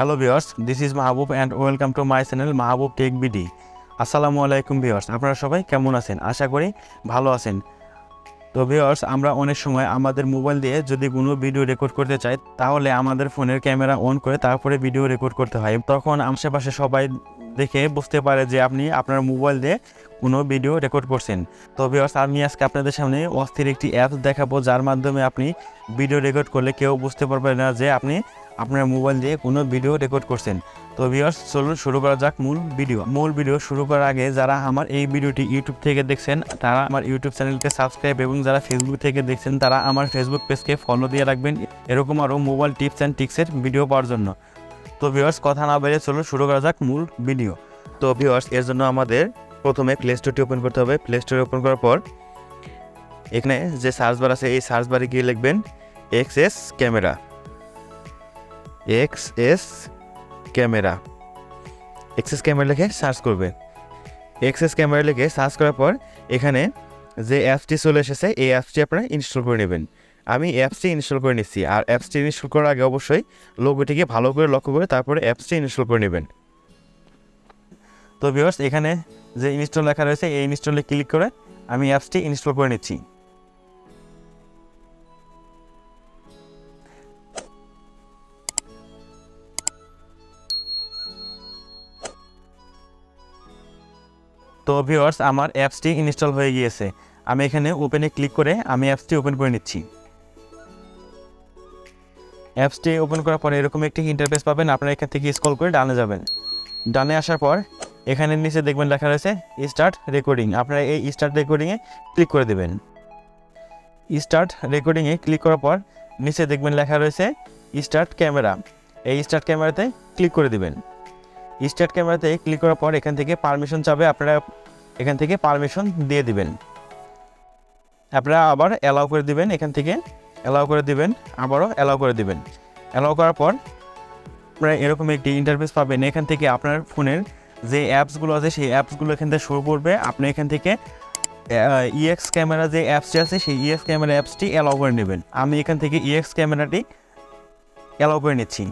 Hello viewers, this is Mahabub and welcome to my channel Mahabub Tech BD. আসসালামু আলাইকুম viewers, আপনারা সবাই কেমন আছেন? আশা করি ভালো আছেন। তো ভিউয়ার্স, আমরা অনেক সময় আমাদের মোবাইল দিয়ে যদি কোনো ভিডিও রেকর্ড করতে চাই তাহলে আমাদের ফোনের ক্যামেরা অন করে তারপরে ভিডিও রেকর্ড করতে হয়। তখন আশেপাশে সবাই দেখে বুঝতে পারে যে আপনি আপনার মোবাইল দিয়ে কোনো ভিডিও রেকর্ড করছেন। তো ভিউয়ার্স, আমি আজকে আপনাদের সামনে অস্থির একটি অ্যাপস দেখাবো যার মাধ্যমে আপনি ভিডিও রেকর্ড করলে কেউ বুঝতে পারবে না যে আপনি আপনার মোবাইল দিয়ে কোনো ভিডিও রেকর্ড করছেন। তো ভিউয়ার্স, চলুন শুরু করা যাক মূল ভিডিও শুরু করার আগে যারা আমার এই ভিডিওটি ইউটিউব থেকে দেখছেন তারা আমার ইউটিউব চ্যানেলকে সাবস্ক্রাইব এবং যারা ফেসবুক থেকে দেখছেন তারা আমার ফেসবুক পেজকে ফলো দিয়ে রাখবেন এরকম আরও মোবাইল টিপস অ্যান্ড ট্রিক্সের ভিডিও পাওয়ার জন্য। তো ভিউয়ার্স, কথা না বেরিয়ে চলুন শুরু করা যাক মূল ভিডিও। তো ভিউয়ার্স, এর জন্য আমাদের প্রথমে প্লে স্টোরটি ওপেন করতে হবে। প্লে স্টোর ওপেন করার পর এখানে যে সার্চ বার আছে এই সার্চ বারে গিয়ে লিখবেন এক্সএস ক্যামেরা। এক্সএস ক্যামেরা লিখে সার্চ করবেন। এক্সএস ক্যামেরা লিখে সার্চ করার পর এখানে যে অ্যাপসটি চলে এসেছে এই অ্যাপসটি আপনারা ইনস্টল করে নেবেন। আমি অ্যাপসটি ইনস্টল করে নিচ্ছি। আর অ্যাপসটি ইনস্টল করার আগে অবশ্যই লোগোটিকে ভালো করে লক্ষ্য করে তারপরে অ্যাপসটি ইনস্টল করে নেবেন। তো ভিউয়ার্স, এখানে যে ইনস্টল লেখা রয়েছে এই ইনস্টলে ক্লিক করে আমি অ্যাপসটি ইনস্টল করে নিচ্ছি। তো ভিউয়ার্স, আমার অ্যাপসটি ইনস্টল হয়ে গিয়েছে। আমি এখানে ওপেনে ক্লিক করে আমি অ্যাপসটি ওপেন করে নিচ্ছি। অ্যাপসটি ওপেন করার পরে এরকম একটি ইন্টারফেস পাবেন। আপনারা এখান থেকে স্ক্রল করে ডানে যাবেন। ডানে আসার পর এখানে নিচে দেখবেন লেখা রয়েছে স্টার্ট রেকর্ডিং। আপনারা এই স্টার্ট রেকর্ডিংয়ে ক্লিক করে দেবেন। স্টার্ট রেকর্ডিংয়ে ক্লিক করার পর নিচে দেখবেন লেখা রয়েছে স্টার্ট ক্যামেরা। এই স্টার্ট ক্যামেরাতে ক্লিক করে দেবেন। স্টার্ট ক্যামেরাতে ক্লিক করার পর এখান থেকে পারমিশন চাবে, আপনারা এখান থেকে পারমিশন দিয়ে দিবেন। আপনারা আবার অ্যালাউ করে দিবেন, এখান থেকে অ্যালাউ করে দিবেন, আবারও অ্যালাউ করে দিবেন। অ্যালাউ করার পর আপনারা এরকম একটি ইন্টারফেস পাবেন। এখান থেকে আপনার ফোনের যে অ্যাপসগুলো আছে সেই অ্যাপসগুলো এখান থেকে শুরু করবে। আপনি এখান থেকে ইএক্স ক্যামেরা যে অ্যাপসটি আছে সেই ইএক্স ক্যামেরা অ্যাপসটি অ্যালাউ করে নেবেন। আমি এখান থেকে ইএক্স ক্যামেরাটি অ্যালাউ করে নিচ্ছি।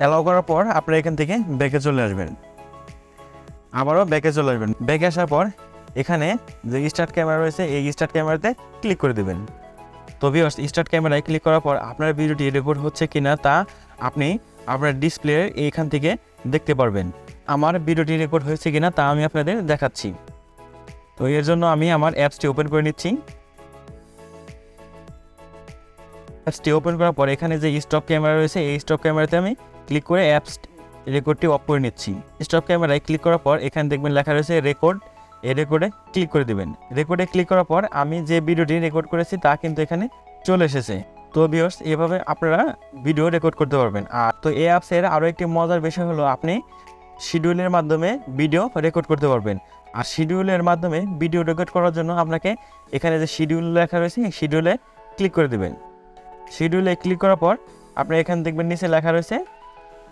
অ্যালাউ করার পর আপনারা এখান থেকে ব্যাকে চলে আসবেন, আবারও ব্যাকে চলে আসবেন। ব্যাকে আসার পর এখানে যে স্টার্ট ক্যামেরা রয়েছে এই স্টার্ট ক্যামেরাতে ক্লিক করে দেবেন। তো ভিউয়ার্স, স্টার্ট ক্যামেরায় ক্লিক করার পর আপনার ভিডিওটি রেকর্ড হচ্ছে কিনা তা আপনি আপনার ডিসপ্লে এইখান থেকে দেখতে পারবেন। আমার ভিডিওটি রেকর্ড হয়েছে কিনা তা আমি আপনাদের দেখাচ্ছি। তো এর জন্য আমি আমার অ্যাপসটি ওপেন করে নিচ্ছি। অ্যাপসটি ওপেন করার পর এখানে যে স্টপ ক্যামেরা রয়েছে এই স্টপ ক্যামেরাতে আমি ক্লিক করে অ্যাপস রেকর্ডটি অফ করে নিচ্ছি। স্টপ ক্যামেরায় ক্লিক করার পর এখানে দেখবেন লেখা রয়েছে রেকর্ড। এই রেকর্ডে ক্লিক করে দেবেন। রেকর্ডে ক্লিক করার পর আমি যে ভিডিওটি রেকর্ড করেছি তা কিন্তু এখানে চলে এসেছে। তো ভিউয়ার্স, এভাবে আপনারা ভিডিও রেকর্ড করতে পারবেন। আর তো এই অ্যাপসের আরও একটি মজার বিষয় হলো আপনি শিডিউলের মাধ্যমে ভিডিও রেকর্ড করতে পারবেন। আর শিডিউলের মাধ্যমে ভিডিও রেকর্ড করার জন্য আপনাকে এখানে যে শিডিউল লেখা রয়েছে এই শিডিউলে ক্লিক করে দেবেন। শিডিউলে ক্লিক করার পর আপনি এখানে দেখবেন নিচে লেখা রয়েছে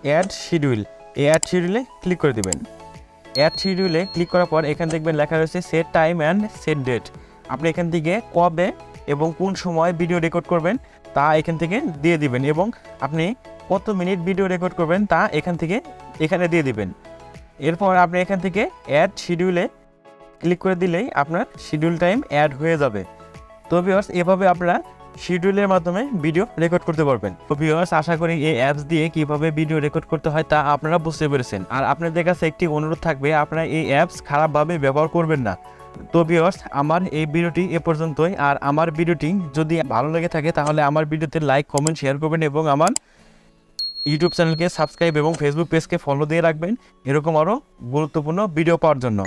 অ্যাড শিডিউল। এই অ্যাড শিডিউলে ক্লিক করে দেবেন। অ্যাড শিডিউলে ক্লিক করার পর এখানে দেখবেন লেখা রয়েছে set time and set date. আপনি এখান থেকে কবে এবং কোন সময় ভিডিও রেকর্ড করবেন তা এখান থেকে দিয়ে দিবেন এবং আপনি কত মিনিট ভিডিও রেকর্ড করবেন তা এখানে দিয়ে দিবেন। এরপর আপনি এখান থেকে অ্যাড শিডিউলে ক্লিক করে দিলেই আপনার শিডিউল টাইম অ্যাড হয়ে যাবে। তো ভিউয়ার্স, এভাবে আপনারা শিডিউলের মাধ্যমে ভিডিও রেকর্ড করতে পারবেন। তো ভিউয়ার্স, আশা করি এই অ্যাপস দিয়ে কিভাবে ভিডিও রেকর্ড করতে হয় তা আপনারা বুঝতে পেরেছেন। আর আপনাদের কাছে একটি অনুরোধ থাকবে, আপনারা এই অ্যাপস খারাপভাবে ব্যবহার করবেন না। তো ভিউয়ার্স, আমার এই ভিডিওটি এ পর্যন্তই। আর আমার ভিডিওটি যদি ভালো লেগে থাকে তাহলে আমার ভিডিওতে লাইক কমেন্ট শেয়ার করবেন এবং আমার ইউটিউব চ্যানেলকে সাবস্ক্রাইব এবং ফেসবুক পেজকে ফলো দিয়ে রাখবেন এরকম আরও গুরুত্বপূর্ণ ভিডিও পাওয়ার জন্য।